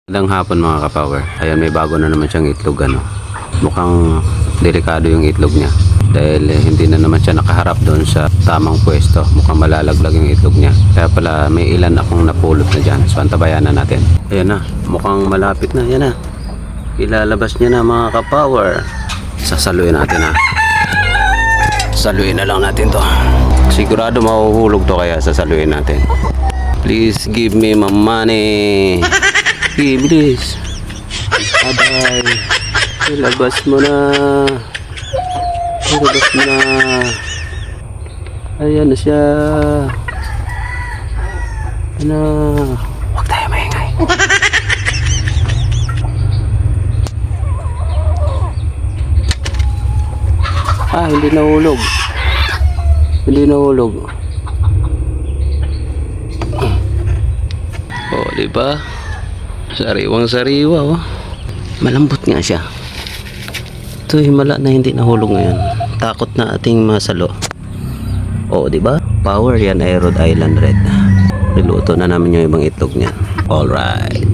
Magandang hapon mga kapower. Ayan, may bago na naman siyang itlog ano. Mukhang delikado yung itlog niya dahil hindi na naman siya nakaharap doon sa tamang pwesto. Mukhang malalaglag yung itlog niya. Kaya pala may ilan akong napulot na dyan. So antabayan na natin. Ayan na, mukhang malapit na. Ayan na, ilalabas niya na mga kapower. Sasaluin natin ha. Saluin na lang natin to. Sigurado mahuhulog to kaya sasaluin natin. Please give me my money. Bilis. Abay. Ilabas mo na. Ilabas mo na. Ayan na siya. Ano? Huwag tayo maingay. Hindi nahulog. Hindi nahulog. Oh, di ba? Sariwang sariwa, oh. Malambot nga siya. Ito himala na hindi nahulog ngayon. Takot na ating masalo. Oh, di ba? Power yan ay Rhode Island Red. Niluto na namin yung ibang itlog niya. All right.